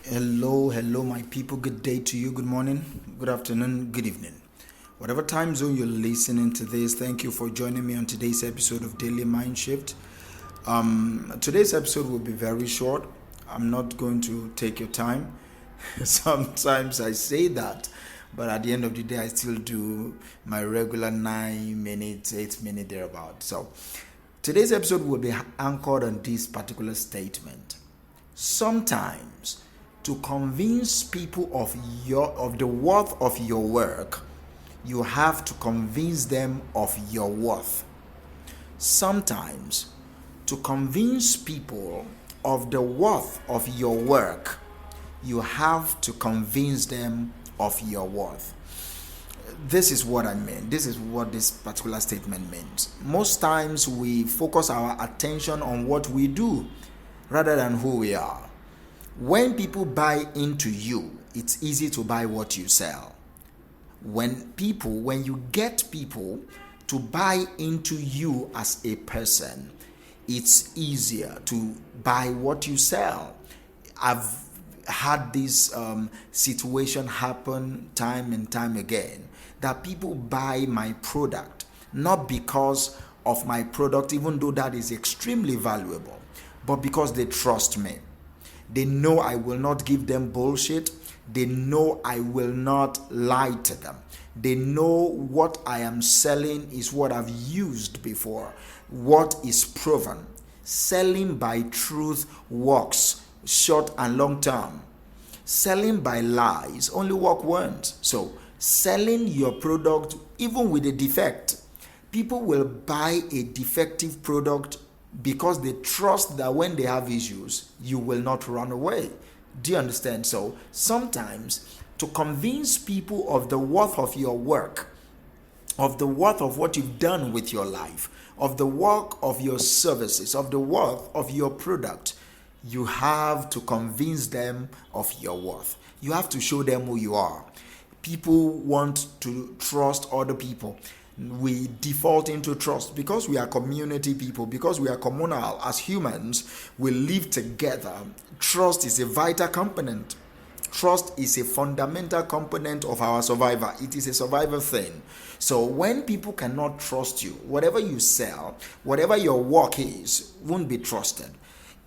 Hello, my people. Good day to you. Good morning, good afternoon, good evening. Whatever time zone you're listening to this, thank you for joining me on today's episode of Daily Mind Shift. Today's episode will be very short. I'm not going to take your time. Sometimes I say that, but at the end of the day, I still do my regular 9 minutes, 8 minutes thereabout. So, today's episode will be anchored on this particular statement. Sometimes, to convince people of the worth of your work, you have to convince them of your worth. Sometimes, to convince people of the worth of your work, you have to convince them of your worth. This is what I mean. This is what this particular statement means. Most times we focus our attention on what we do rather than who we are. When people buy into you, it's easy to buy what you sell. When you get people to buy into you as a person, it's easier to buy what you sell. I've had this situation happen time and time again, that people buy my product not because of my product, even though that is extremely valuable, but because they trust me. They know I will not give them bullshit. They know I will not lie to them. They know what I am selling is what I've used before, what is proven. Selling by truth works short and long term. Selling by lies only work once. So, selling your product even with a defect, people will buy a defective product because they trust that when they have issues, you will not run away. Do you understand? So sometimes, to convince people of the worth of your work, of the worth of what you've done with your life, of the work of your services, of the worth of your product, you have to convince them of your worth. You have to show them who you are. People want to trust other people. We default into trust because we are community people, because we are communal. As humans, we live together. Trust is a vital component. Trust is a fundamental component of our survival. It is a survival thing. So when people cannot trust you, whatever you sell, whatever your work is, won't be trusted.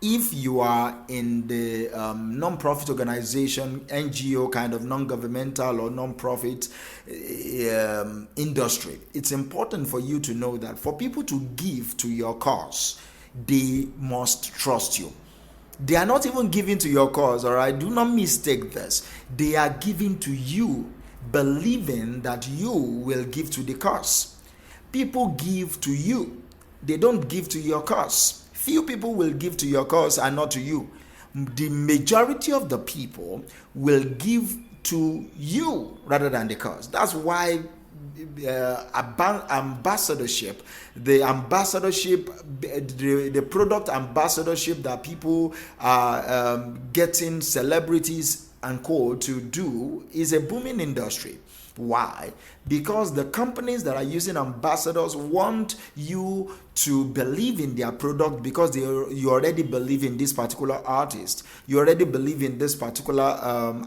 If you are in the non-profit organization, NGO kind of non-governmental or non-profit industry, it's important for you to know that for people to give to your cause, they must trust you. They are not even giving to your cause, all right? Do not mistake this. They are giving to you, believing that you will give to the cause. People give to you. They don't give to your cause. Few people will give to your cause and not to you. The majority of the people will give to you rather than the cause. That's why ambassadorship, the product ambassadorship that people are getting celebrities and co to do is a booming industry. Why? Because the companies that are using ambassadors want you to believe in their product because you already believe in this particular artist. You already believe in this particular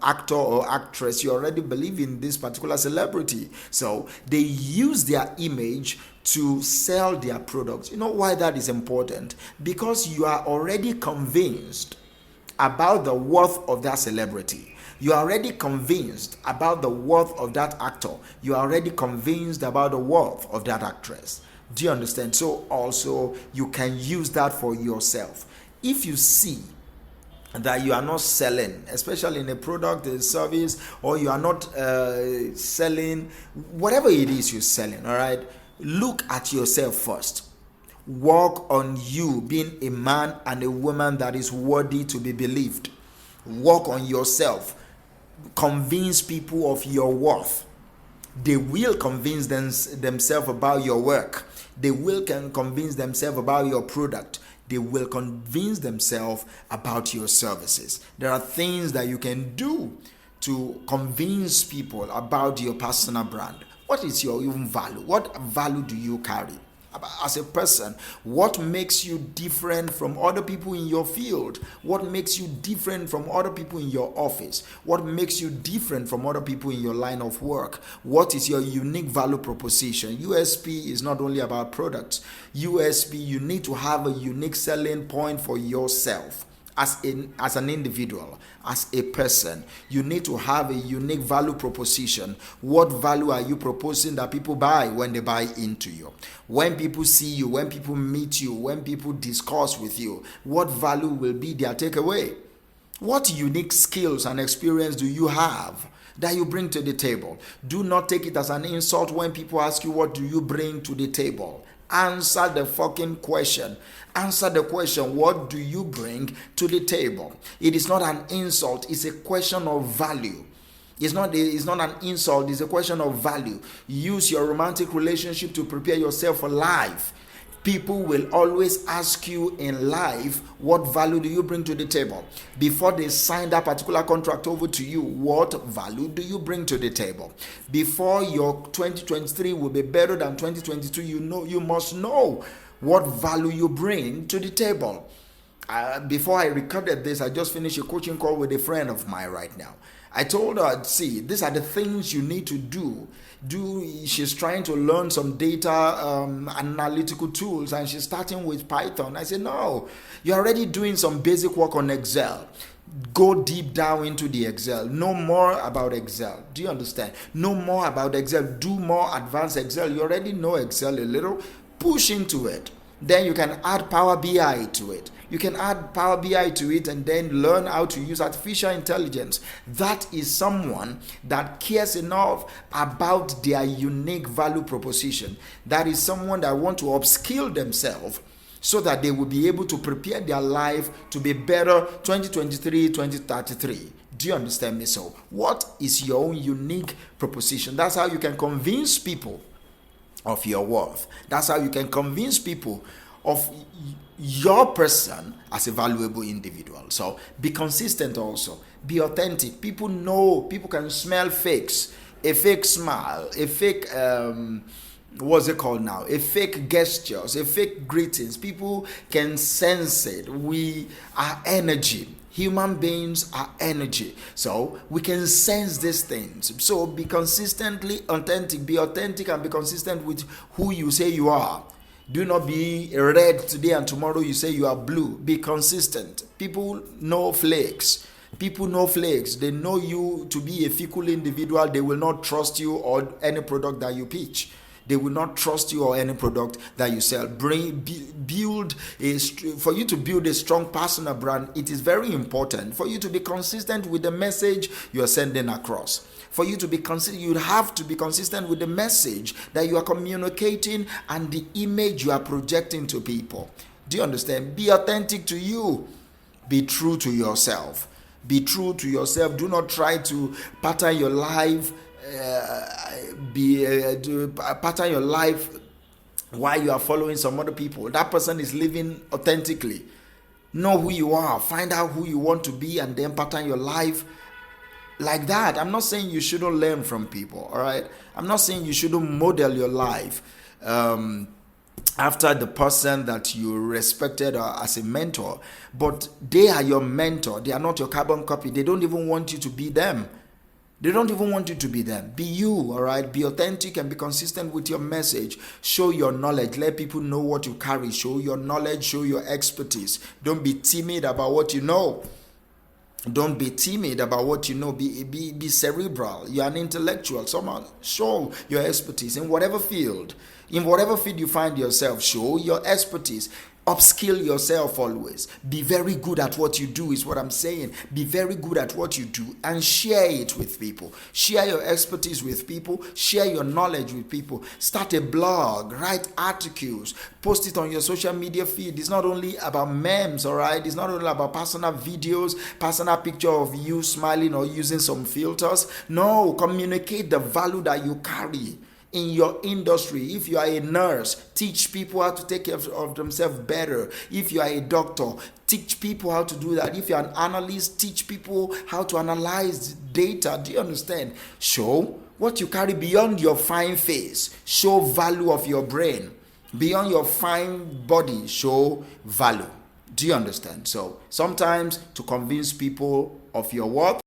actor or actress. You already believe in this particular celebrity. So they use their image to sell their products. You know why that is important? Because you are already convinced about the worth of that celebrity. You are already convinced about the worth of that actor. You are already convinced about the worth of that actress. Do you understand? So also you can use that for yourself. If you see that you are not selling, especially in a product, a service, or you are not selling, whatever it is you're selling, all right, look at yourself first. Work on you being a man and a woman that is worthy to be believed. Work on yourself. Convince people of your worth. They will convince themselves about your work. They will convince themselves about your product. They will convince themselves about your services. There are things that you can do to convince people about your personal brand. What is your even value? What value do you carry? as a person? What makes you different from other people in your field? What makes you different from other people in your office? What makes you different from other people in your line of work? What is your unique value proposition? USP is not only about products. USP, you need to have a unique selling point for yourself. As an individual, as a person, you need to have a unique value proposition. What value are you proposing that people buy when they buy into you? When people see you, when people meet you, when people discuss with you, what value will be their takeaway? What unique skills and experience do you have that you bring to the table? Do not take it as an insult when people ask you, what do you bring to the table? Answer the fucking question. Answer the question, what do you bring to the table? It is not an insult, it's a question of value. It's not an insult, it's a question of value. Use your romantic relationship to prepare yourself for life. People will always ask you in life, what value do you bring to the table? Before they sign that particular contract over to you, what value do you bring to the table? Before your 2023 will be better than 2022, you must know what value you bring to the table. Before I recorded this, I just finished a coaching call with a friend of mine right now. I told her, see, these are the things you need to do. She's trying to learn some data analytical tools, and she's starting with Python. I said, no, you're already doing some basic work on Excel. Go deep down into the Excel. Know more about Excel. Do you understand? Know more about Excel. Do more advanced Excel. You already know Excel a little. Push into it. Then you can add Power BI to it. You can add Power BI to it and then learn how to use artificial intelligence. That is someone that cares enough about their unique value proposition. That is someone that wants to upskill themselves so that they will be able to prepare their life to be better 2023, 2033. Do you understand me? So what is your own unique proposition? That's how you can convince people of your worth. That's how you can convince people of your person as a valuable individual. So be consistent also. Be authentic. People know, people can smell fakes. A fake smile, a fake what's it called now? A fake gestures, a fake greetings. People can sense it. We are energy. Human beings are energy. So we can sense these things. So be consistently authentic. Be authentic and be consistent with who you say you are. Do not be red today and tomorrow you say you are blue. Be consistent. People know flakes. People know flakes. They know you to be a fickle individual. They will not trust you or any product that you pitch. They will not trust you or any product that you sell. For you to build a strong personal brand, it is very important for you to be consistent with the message you are sending across. For you to be consistent, you have to be consistent with the message that you are communicating and the image you are projecting to people. Do you understand? Be authentic to you. Be true to yourself. Be true to yourself. Do not try to pattern your life. Pattern your life while you are following some other people. That person is living authentically. Know who you are. Find out who you want to be and then pattern your life like that. I'm not saying you shouldn't learn from people, all right? I'm not saying you shouldn't model your life after the person that you respected as a mentor, but they are your mentor. They are not your carbon copy. They don't even want you to be them. They don't even want you to be them. Be you, all right? Be authentic and be consistent with your message. Show your knowledge. Let people know what you carry. Show your knowledge. Show your expertise. Don't be timid about what you know. Don't be timid about what you know. Be cerebral. You're an intellectual. Someone show your expertise in whatever field. In whatever field you find yourself, show your expertise. Upskill yourself always. Be very good at what you do is what I'm saying. Be very good at what you do and share it with people. Share your expertise with people. Share your knowledge with people. Start a blog. Write articles. Post it on your social media feed. It's not only about memes, all right? It's not only about personal videos, personal picture of you smiling or using some filters. No, communicate the value that you carry in your industry. If you are a nurse, teach people how to take care of themselves better. If you are a doctor, teach people how to do that. If you are an analyst, teach people how to analyze data. Do you understand? Show what you carry beyond your fine face. Show value of your brain. beyond your fine body show value. Do you understand? So sometimes to convince people of your worth,